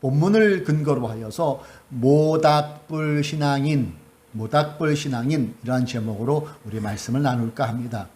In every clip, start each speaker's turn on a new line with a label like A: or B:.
A: 본문을 근거로 하여서 모닥불 신앙인이라는 제목으로 우리 말씀을 나눌까 합니다.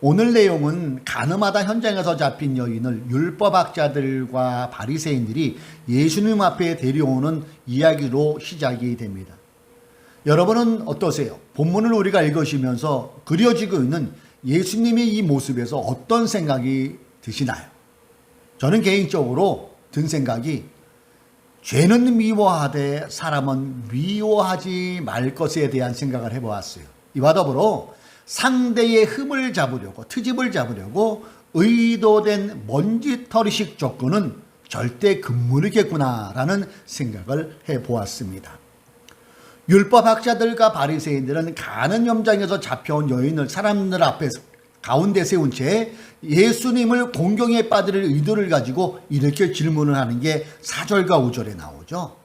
A: 오늘 내용은 가늠하다 현장에서 잡힌 여인을 율법학자들과 바리새인들이 예수님 앞에 데려오는 이야기로 시작이 됩니다. 여러분은 어떠세요? 본문을 우리가 읽으시면서 그려지고 있는 예수님의 이 모습에서 어떤 생각이 드시나요? 저는 개인적으로 든 생각이 죄는 미워하되 사람은 미워하지 말 것에 대한 생각을 해보았어요. 이와 더불어 상대의 흠을 잡으려고, 트집을 잡으려고 의도된 먼지털이식 접근은 절대 금물이겠구나라는 생각을 해보았습니다. 율법학자들과 바리새인들은 가늠 현장에서 잡혀온 여인을 사람들 앞에서 가운데 세운 채 예수님을 공경에 빠뜨릴 의도를 가지고 이렇게 질문을 하는 게 4절과 5절에 나오죠.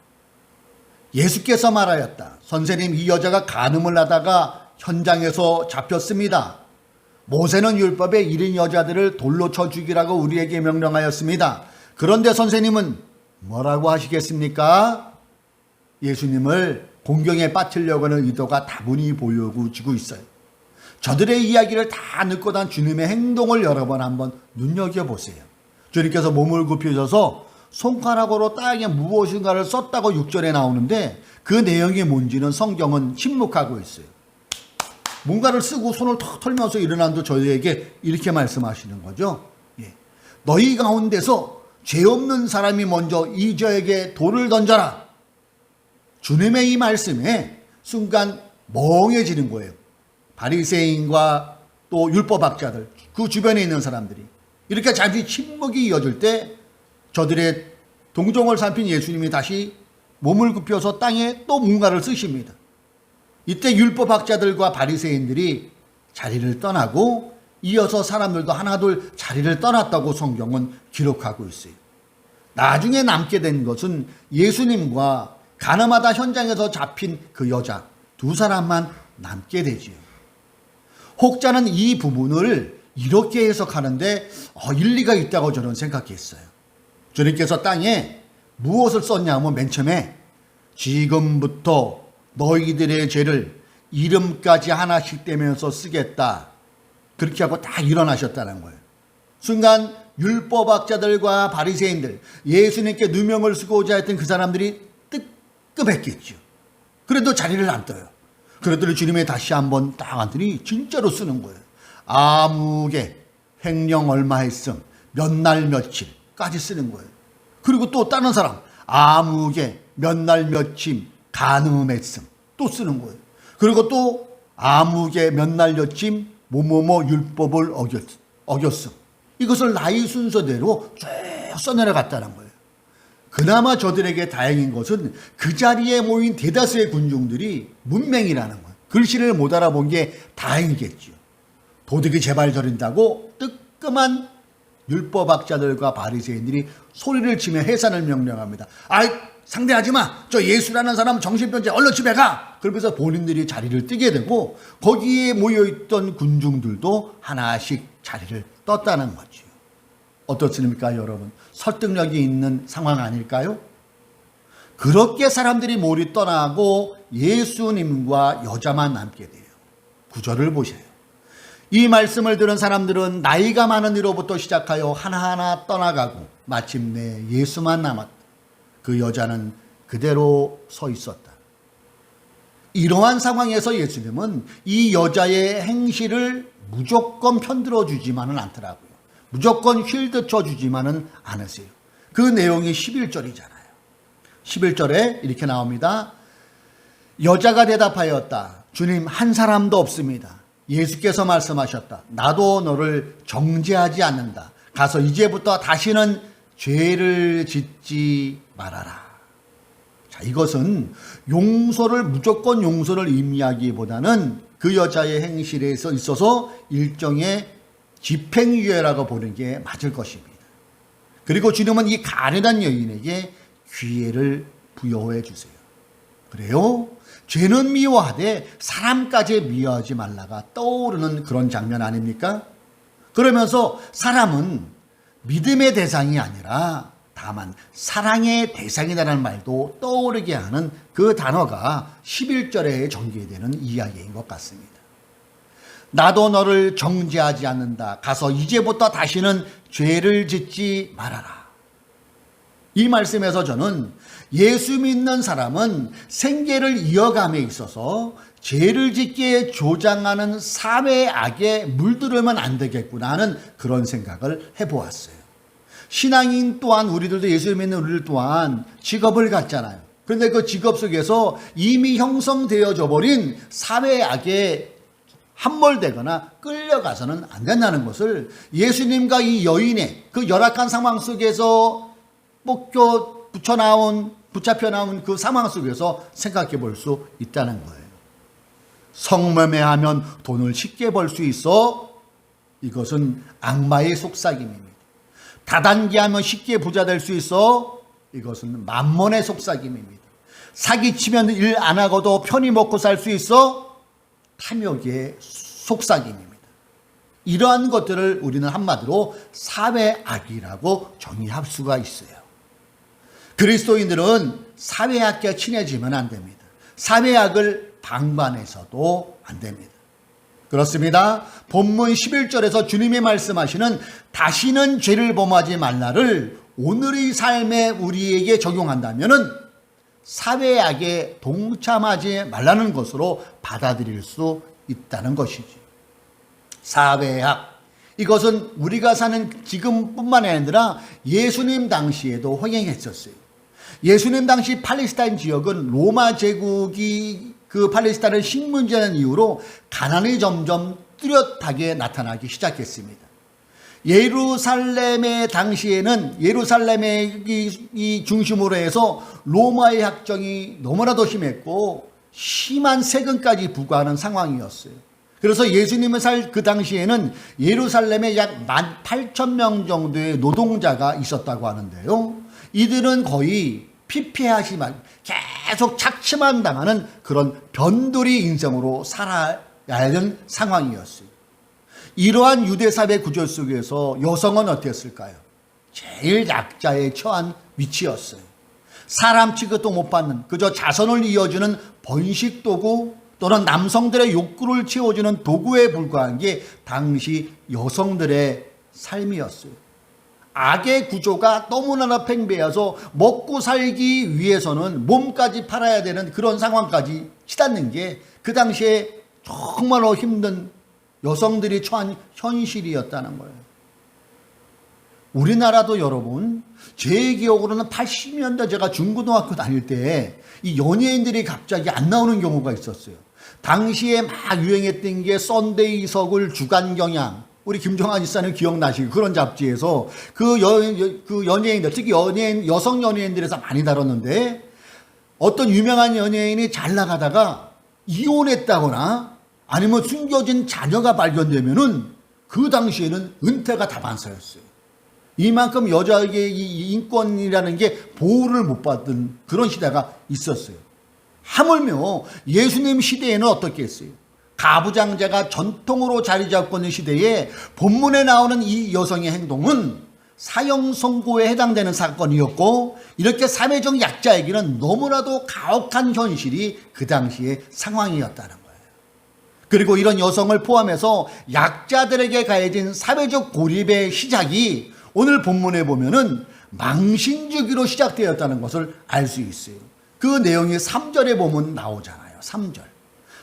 A: 예수께서 말하였다. 선생님, 이 여자가 간음을 하다가 현장에서 잡혔습니다. 모세는 율법에 이른 여자들을 돌로 쳐 죽이라고 우리에게 명령하였습니다. 그런데 선생님은 뭐라고 하시겠습니까? 예수님을 공경에 빠뜨리려고 하는 의도가 다분히 보여지고 있어요. 저들의 이야기를 다 듣고 난 주님의 행동을 여러분 한번 눈여겨보세요. 주님께서 몸을 굽히셔서 손가락으로 땅에 무엇인가를 썼다고 6절에 나오는데 그 내용이 뭔지는 성경은 침묵하고 있어요. 뭔가를 쓰고 손을 턱 털면서 일어난도 저희에게 이렇게 말씀하시는 거죠. 너희 가운데서 죄 없는 사람이 먼저 이 저에게 돌을 던져라. 주님의 이 말씀에 순간 멍해지는 거예요. 바리새인과 또 율법학자들, 그 주변에 있는 사람들이 이렇게 잠시 침묵이 이어질 때 저들의 동정을 살핀 예수님이 다시 몸을 굽혀서 땅에 또 뭔가를 쓰십니다. 이때 율법학자들과 바리새인들이 자리를 떠나고 이어서 사람들도 하나둘 자리를 떠났다고 성경은 기록하고 있어요. 나중에 남게 된 것은 예수님과 가늠하다 현장에서 잡힌 그 여자 두 사람만 남게 되지요. 혹자는 이 부분을 이렇게 해석하는데 일리가 있다고 저는 생각했어요. 주님께서 땅에 무엇을 썼냐면 맨 처음에 지금부터 너희들의 죄를 이름까지 하나씩 떼면서 쓰겠다. 그렇게 하고 다 일어나셨다는 거예요. 순간 율법학자들과 바리새인들, 예수님께 누명을 쓰고자 했던 그 사람들이 뜨끔했겠죠. 그래도 자리를 안 떠요. 그랬더니 주님이 다시 한번 딱 앉더니 진짜로 쓰는 거예요. 아무개 횡령 얼마 했음 몇 날 며칠까지 쓰는 거예요. 그리고 또 다른 사람 아무개 몇 날 며칠 간음했음 또 쓰는 거예요. 그리고 또 아무개 몇 날 며칠 뭐뭐뭐 율법을 어겼음. 이것을 나이 순서대로 쭉 써내려갔다는 거예요. 그나마 저들에게 다행인 것은 그 자리에 모인 대다수의 군중들이 문맹이라는 거예요. 글씨를 못 알아본 게 다행이겠죠. 도둑이 제발 저린다고 뜨끔한 율법학자들과 바리새인들이 소리를 치며 해산을 명령합니다. 아이, 상대하지 마. 저 예수라는 사람 정신병자 얼른 집에 가. 그러면서 본인들이 자리를 뜨게 되고 거기에 모여있던 군중들도 하나씩 자리를 떴다는 거죠. 어떻습니까, 여러분? 설득력이 있는 상황 아닐까요? 그렇게 사람들이 몰이 떠나고 예수님과 여자만 남게 돼요. 구절을 보세요. 이 말씀을 들은 사람들은 나이가 많은 이로부터 시작하여 하나하나 떠나가고 마침내 예수만 남았다. 그 여자는 그대로 서 있었다. 이러한 상황에서 예수님은 이 여자의 행실을 무조건 편들어 주지만은 않더라고요. 무조건 쉴드 쳐주지만은 않으세요. 그 내용이 11절이잖아요. 11절에 이렇게 나옵니다. 여자가 대답하였다. 주님, 한 사람도 없습니다. 예수께서 말씀하셨다. 나도 너를 정죄하지 않는다. 가서 이제부터 다시는 죄를 짓지 말아라. 자, 이것은 무조건 용서를 의미하기보다는 그 여자의 행실에 있어서 일종의 집행유예라고 보는 게 맞을 것입니다. 그리고 주님은 이 가련한 여인에게 기회를 부여해 주세요. 그래요? 죄는 미워하되 사람까지 미워하지 말라가 떠오르는 그런 장면 아닙니까? 그러면서 사람은 믿음의 대상이 아니라 다만 사랑의 대상이라는 말도 떠오르게 하는 그 단어가 11절에 전개되는 이야기인 것 같습니다. 나도 너를 정죄하지 않는다. 가서 이제부터 다시는 죄를 짓지 말아라. 이 말씀에서 저는 예수 믿는 사람은 생계를 이어감에 있어서 죄를 짓기에 조장하는 사회의 악에 물들으면 안 되겠구나 하는 그런 생각을 해보았어요. 신앙인 또한 우리들도 예수 믿는 우리들 또한 직업을 갖잖아요. 그런데 그 직업 속에서 이미 형성되어져 버린 사회의 악에 함몰되거나 끌려가서는 안 된다는 것을 예수님과 이 여인의 그 열악한 상황 속에서 붙잡혀 나온 그 상황 속에서 생각해 볼 수 있다는 거예요. 성매매하면 돈을 쉽게 벌 수 있어? 이것은 악마의 속삭임입니다. 다단계하면 쉽게 부자 될 수 있어? 이것은 만몬의 속삭임입니다. 사기치면 일 안 하고도 편히 먹고 살 수 있어? 탐욕의 속삭임입니다. 이러한 것들을 우리는 한마디로 사회악이라고 정의할 수가 있어요. 그리스도인들은 사회악과 친해지면 안 됩니다. 사회악을 방관해서도 안 됩니다. 그렇습니다. 본문 11절에서 주님이 말씀하시는 다시는 죄를 범하지 말라를 오늘의 삶에 우리에게 적용한다면은 사회악에 동참하지 말라는 것으로 받아들일 수 있다는 것이지. 사회악, 이것은 우리가 사는 지금뿐만 아니라 예수님 당시에도 흥행했었어요. 예수님 당시 팔레스타인 지역은 로마 제국이 그 팔레스타인을 식문지하는 이유로 가난이 점점 뚜렷하게 나타나기 시작했습니다. 예루살렘의 당시에는 예루살렘의 이 중심으로 해서 로마의 학정이 너무나도 심했고 심한 세금까지 부과하는 상황이었어요. 그래서 예수님을 살 그 당시에는 예루살렘에 약 18,000명 정도의 노동자가 있었다고 하는데요. 이들은 거의 피폐하지만 계속 착취만 당하는 그런 변두리 인생으로 살아야 하는 상황이었어요. 이러한 유대사회 구조 속에서 여성은 어땠을까요? 제일 약자에 처한 위치였어요. 사람 취급도 못 받는 그저 자선을 이어주는 번식도구 또는 남성들의 욕구를 채워주는 도구에 불과한 게 당시 여성들의 삶이었어요. 악의 구조가 너무나 팽배해서 먹고 살기 위해서는 몸까지 팔아야 되는 그런 상황까지 치닫는 게 그 당시에 정말로 힘든 여성들이 처한 현실이었다는 거예요. 우리나라도 여러분, 제 기억으로는 80년대 제가 중고등학교 다닐 때 이 연예인들이 갑자기 안 나오는 경우가 있었어요. 당시에 막 유행했던 게 썬데이 서울 주간경향, 우리 김종환 지사님 기억나시고 그런 잡지에서 그 연예인들, 특히 여성 연예인들에서 많이 다뤘는데 어떤 유명한 연예인이 잘 나가다가 이혼했다거나 아니면 숨겨진 자녀가 발견되면은 그 당시에는 은퇴가 다반사였어요. 이만큼 여자에게 이 인권이라는 게 보호를 못 받은 그런 시대가 있었어요. 하물며 예수님 시대에는 어떻게 했어요? 가부장제가 전통으로 자리 잡고 있는 시대에 본문에 나오는 이 여성의 행동은 사형 선고에 해당되는 사건이었고 이렇게 사회적 약자에게는 너무나도 가혹한 현실이 그 당시의 상황이었다는 거예요. 그리고 이런 여성을 포함해서 약자들에게 가해진 사회적 고립의 시작이 오늘 본문에 보면은 망신주기로 시작되었다는 것을 알 수 있어요. 그 내용이 3절에 보면 나오잖아요.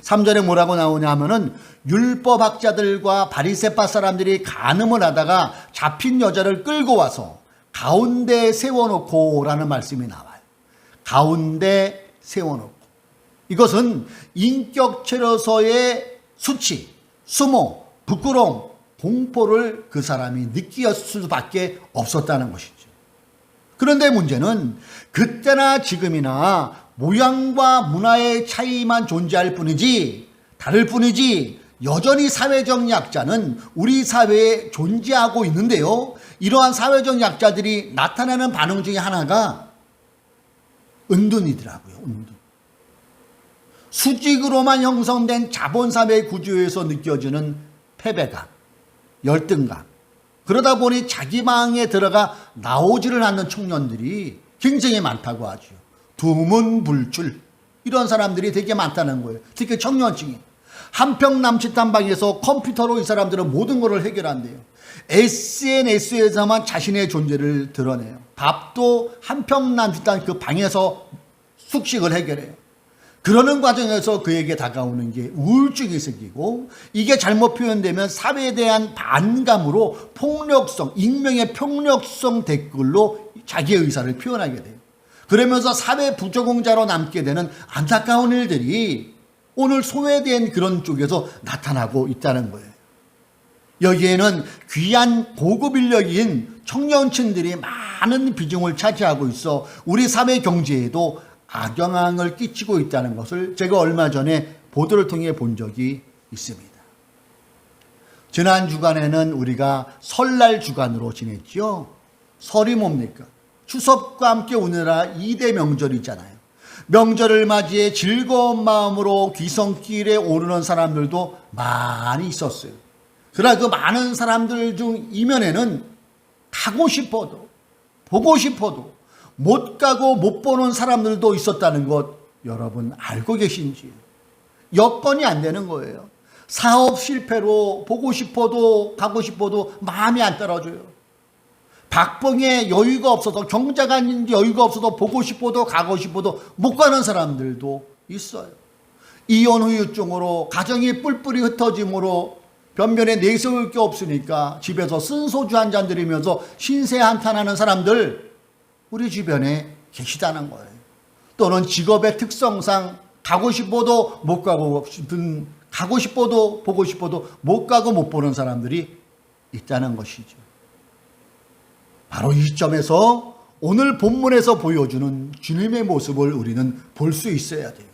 A: 3절에 뭐라고 나오냐 하면은 율법학자들과 바리새파 사람들이 간음을 하다가 잡힌 여자를 끌고 와서 가운데 세워놓고 라는 말씀이 나와요. 가운데 세워놓고. 이것은 인격체로서의 수치, 수모, 부끄러움, 공포를 그 사람이 느꼈을 수밖에 없었다는 것이죠. 그런데 문제는 그때나 지금이나 모양과 문화의 차이만 존재할 뿐이지 다를 뿐이지 여전히 사회적 약자는 우리 사회에 존재하고 있는데요. 이러한 사회적 약자들이 나타나는 반응 중에 하나가 은둔이더라고요. 은둔. 수직으로만 형성된 자본사회 구조에서 느껴지는 패배감, 열등감, 그러다 보니 자기 방에 들어가 나오지를 않는 청년들이 굉장히 많다고 하죠. 두문불출, 이런 사람들이 되게 많다는 거예요. 특히 청년층이. 한평 남짓한 방에서 컴퓨터로 이 사람들은 모든 것을 해결한대요. SNS에서만 자신의 존재를 드러내요. 밥도 한평 남짓한 그 방에서 숙식을 해결해요. 그러는 과정에서 그에게 다가오는 게 우울증이 생기고, 이게 잘못 표현되면 사회에 대한 반감으로 폭력성, 익명의 폭력성 댓글로 자기의 의사를 표현하게 돼요. 그러면서 사회 부적응자로 남게 되는 안타까운 일들이 오늘 소외된 그런 쪽에서 나타나고 있다는 거예요. 여기에는 귀한 고급 인력인 청년층들이 많은 비중을 차지하고 있어 우리 사회 경제에도 악영향을 끼치고 있다는 것을 제가 얼마 전에 보도를 통해 본 적이 있습니다. 지난 주간에는 우리가 설날 주간으로 지냈죠. 설이 뭡니까? 추석과 함께 오느라 2대 명절이잖아요. 명절을 맞이해 즐거운 마음으로 귀성길에 오르는 사람들도 많이 있었어요. 그러나 그 많은 사람들 중 이면에는 가고 싶어도, 보고 싶어도 못 가고 못 보는 사람들도 있었다는 것 여러분 알고 계신지요? 여건이 안 되는 거예요. 사업 실패로 보고 싶어도 가고 싶어도 마음이 안 따라줘요. 박봉에 여유가 없어서, 경제가 여유가 없어서 보고 싶어도 가고 싶어도 못 가는 사람들도 있어요. 이혼 후유증으로 가정이 뿔뿔이 흩어짐으로 변변에 내세울 게 없으니까 집에서 쓴 소주 한 잔 들이면서 신세 한탄하는 사람들 우리 주변에 계시다는 거예요. 또는 직업의 특성상 가고 싶어도 못 가고 싶은, 가고 싶어도 보고 싶어도 못 가고 못 보는 사람들이 있다는 것이죠. 바로 이 시점에서 오늘 본문에서 보여주는 주님의 모습을 우리는 볼 수 있어야 돼요.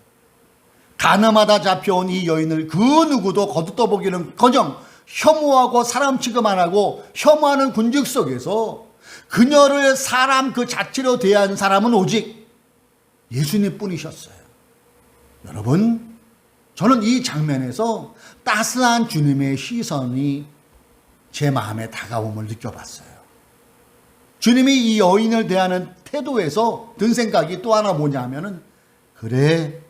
A: 가늠하다 잡혀온 이 여인을 그 누구도 거두떠보기는커녕 혐오하고 사람 취급 안 하고 혐오하는 군직 속에서 그녀를 사람 그 자체로 대한 사람은 오직 예수님 뿐이셨어요. 여러분, 저는 이 장면에서 따스한 주님의 시선이 제 마음에 다가옴을 느껴봤어요. 주님이 이 여인을 대하는 태도에서 든 생각이 또 하나 뭐냐면은, 그래,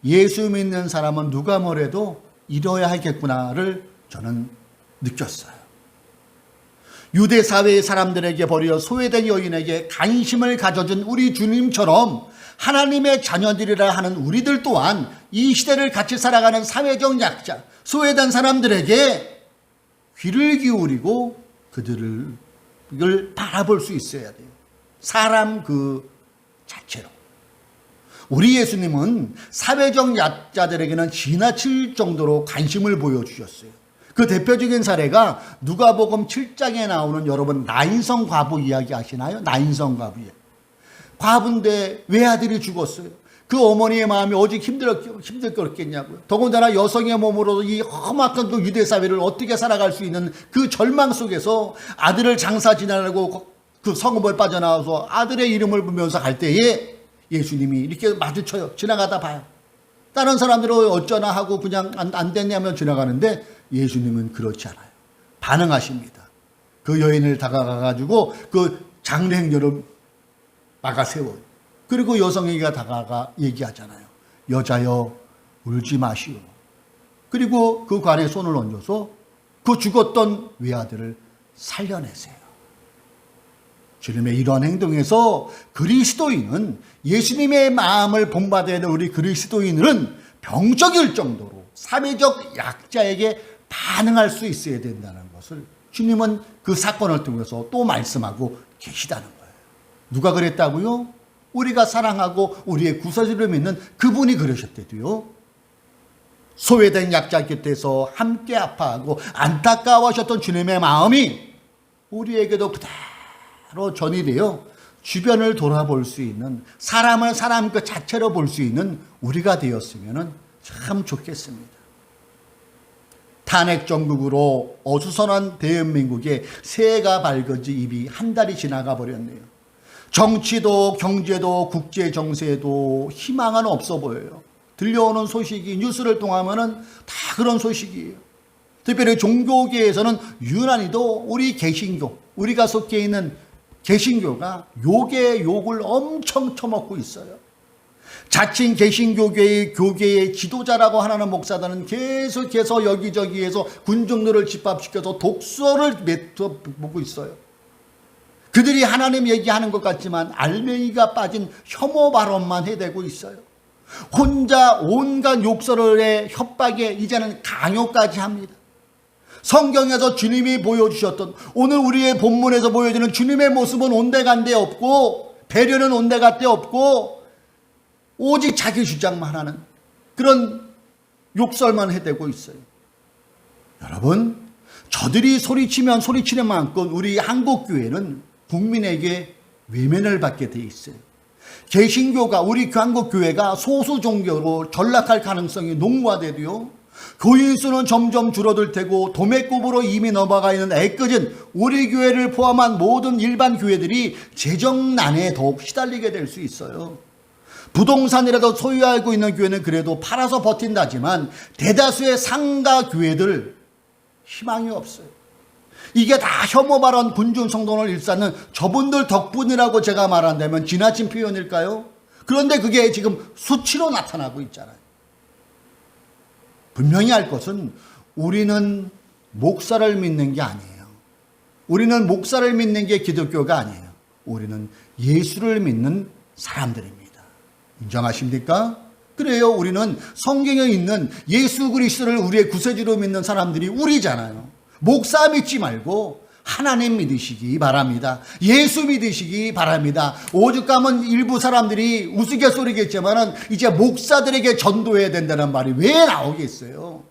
A: 예수 믿는 사람은 누가 뭐래도 이뤄야 하겠구나를 저는 느꼈어요. 유대 사회의 사람들에게 버려 소외된 여인에게 관심을 가져준 우리 주님처럼 하나님의 자녀들이라 하는 우리들 또한 이 시대를 같이 살아가는 사회적 약자, 소외된 사람들에게 귀를 기울이고 그들을 바라볼 수 있어야 돼요. 사람 그 자체로. 우리 예수님은 사회적 약자들에게는 지나칠 정도로 관심을 보여주셨어요. 그 대표적인 사례가 누가복음 7장에 나오는, 여러분 나인성 과부 이야기 아시나요? 나인성 과부 이야기. 과부인데 외아들이 죽었어요. 그 어머니의 마음이 어찌 힘들겠냐고요. 더군다나 여성의 몸으로 이 험악한 그 유대 사회를 어떻게 살아갈 수 있는 그 절망 속에서 아들을 장사 지내려고 그 성읍을 빠져나와서 아들의 이름을 부르면서 갈 때에 예수님이 이렇게 마주쳐요. 지나가다 봐요. 다른 사람들은 어쩌나 하고 그냥 안 됐냐면 지나가는데 예수님은 그렇지 않아요. 반응하십니다. 그 여인을 다가가가지고 그 장례행렬을 막아세워요. 그리고 여성에게 다가가 얘기하잖아요. 여자여 울지 마시오. 그리고 그 관에 손을 얹어서 그 죽었던 외아들을 살려내세요. 주님의 이러한 행동에서 그리스도인은, 예수님의 마음을 본받아야 될 우리 그리스도인은 병적일 정도로 사회적 약자에게 반응할 수 있어야 된다는 것을 주님은 그 사건을 통해서 또 말씀하고 계시다는 거예요. 누가 그랬다고요? 우리가 사랑하고 우리의 구세주를 믿는 그분이 그러셨대도요. 소외된 약자 곁에서 함께 아파하고 안타까워하셨던 주님의 마음이 우리에게도 그대로 전이 되어 주변을 돌아볼 수 있는, 사람을 사람 그 자체로 볼 수 있는 우리가 되었으면 참 좋겠습니다. 탄핵 정국으로 어수선한 대한민국에 새해가 밝은 지 이미 한 달이 지나가 버렸네요. 정치도 경제도 국제 정세도 희망은 없어 보여요. 들려오는 소식이 뉴스를 통하면은 다 그런 소식이에요. 특별히 종교계에서는 유난히도 우리 개신교, 우리가 속해 있는 개신교가 욕에 욕을 엄청 처먹고 있어요. 자칭 개신교계의 교계의 지도자라고 하는 목사들은 계속해서 여기저기에서 군중들을 집합시켜서 독서를 맺어보고 있어요. 그들이 하나님 얘기하는 것 같지만 알맹이가 빠진 혐오 발언만 해대고 있어요. 혼자 온갖 욕설의 협박에 이제는 강요까지 합니다. 성경에서 주님이 보여주셨던, 오늘 우리의 본문에서 보여주는 주님의 모습은 온데간데 없고 배려는 온데간데 없고 오직 자기 주장만 하는 그런 욕설만 해대고 있어요. 여러분, 저들이 소리치면 소리치는 만큼 우리 한국교회는 국민에게 외면을 받게 돼 있어요. 개신교가, 우리 한국교회가 소수 종교로 전락할 가능성이 농후하대도요, 교인 수는 점점 줄어들 테고 도매급으로 이미 넘어가 있는 애꿎은 우리 교회를 포함한 모든 일반 교회들이 재정난에 더욱 시달리게 될 수 있어요. 부동산이라도 소유하고 있는 교회는 그래도 팔아서 버틴다지만 대다수의 상가 교회들 희망이 없어요. 이게 다 혐오 발언, 군중 성동을 일삼는 저분들 덕분이라고 제가 말한다면 지나친 표현일까요? 그런데 그게 지금 수치로 나타나고 있잖아요. 분명히 알 것은 우리는 목사를 믿는 게 아니에요. 우리는 목사를 믿는 게 기독교가 아니에요. 우리는 예수를 믿는 사람들입니다. 인정하십니까? 그래요. 우리는 성경에 있는 예수 그리스도를 우리의 구세주로 믿는 사람들이 우리잖아요. 목사 믿지 말고 하나님 믿으시기 바랍니다. 예수 믿으시기 바랍니다. 오죽하면 일부 사람들이 우스갯소리겠지만 이제 목사들에게 전도해야 된다는 말이 왜 나오겠어요?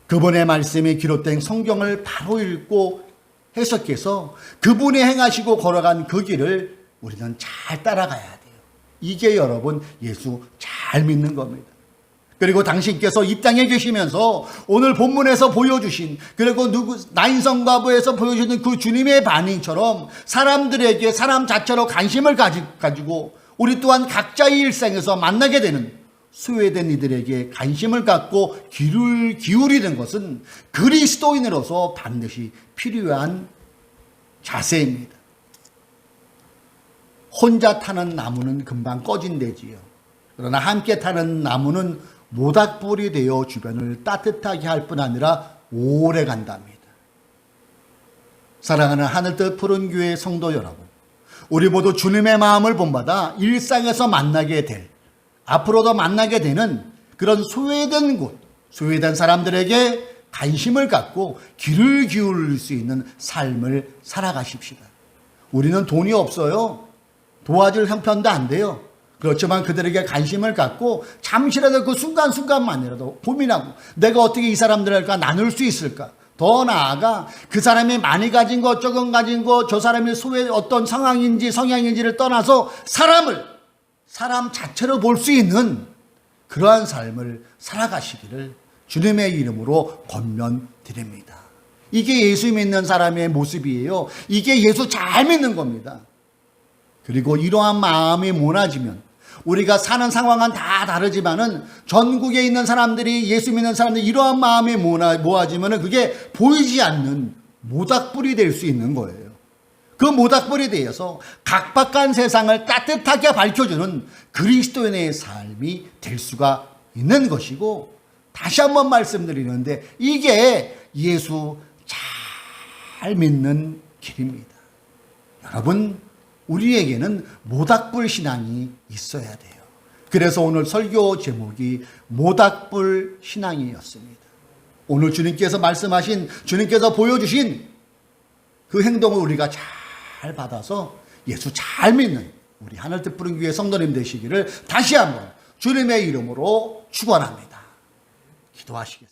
A: 그분의 말씀이 기록된 성경을 바로 읽고 해석해서 그분이 행하시고 걸어간 그 길을 우리는 잘 따라가야 돼요. 이게 여러분 예수 잘 믿는 겁니다. 그리고 당신께서 이 땅에 계시면서 오늘 본문에서 보여주신, 그리고 나인성가부에서 보여주는 그 주님의 반응처럼 사람들에게 사람 자체로 관심을 가지고 우리 또한 각자의 일생에서 만나게 되는 소외된 이들에게 관심을 갖고 귀를 기울이는 것은 그리스도인으로서 반드시 필요한 자세입니다. 혼자 타는 나무는 금방 꺼진대지요. 그러나 함께 타는 나무는 모닥불이 되어 주변을 따뜻하게 할 뿐 아니라 오래 간답니다. 사랑하는 하늘뜻 푸른 교회 성도 여러분, 우리 모두 주님의 마음을 본받아 일상에서 만나게 될, 앞으로도 만나게 되는 그런 소외된 곳, 소외된 사람들에게 관심을 갖고 귀를 기울일 수 있는 삶을 살아가십시다. 우리는 돈이 없어요. 도와줄 형편도 안 돼요. 그렇지만 그들에게 관심을 갖고 잠시라도 그 순간순간만이라도 고민하고 내가 어떻게 이 사람들과 나눌 수 있을까? 더 나아가 그 사람이 많이 가진 것, 조금 가진 것, 저 사람이 소외 어떤 상황인지 성향인지를 떠나서 사람 자체로 볼 수 있는 그러한 삶을 살아가시기를 주님의 이름으로 권면드립니다. 이게 예수 믿는 사람의 모습이에요. 이게 예수 잘 믿는 겁니다. 그리고 이러한 마음이 모아지면 우리가 사는 상황은 다 다르지만은 전국에 있는 사람들이, 예수 믿는 사람들이 이러한 마음이 모아지면은 그게 보이지 않는 모닥불이 될 수 있는 거예요. 그 모닥불이 되어서 각박한 세상을 따뜻하게 밝혀주는 그리스도인의 삶이 될 수가 있는 것이고, 다시 한번 말씀드리는데 이게 예수 잘 믿는 길입니다. 여러분, 우리에게는 모닥불 신앙이 있어야 돼요. 그래서 오늘 설교 제목이 모닥불 신앙이었습니다. 오늘 주님께서 말씀하신, 주님께서 보여주신 그 행동을 우리가 잘 받아서 예수 잘 믿는 우리 하늘뜻 푸른 교회 성도님 되시기를 다시 한번 주님의 이름으로 축원합니다. 기도하시겠습니다.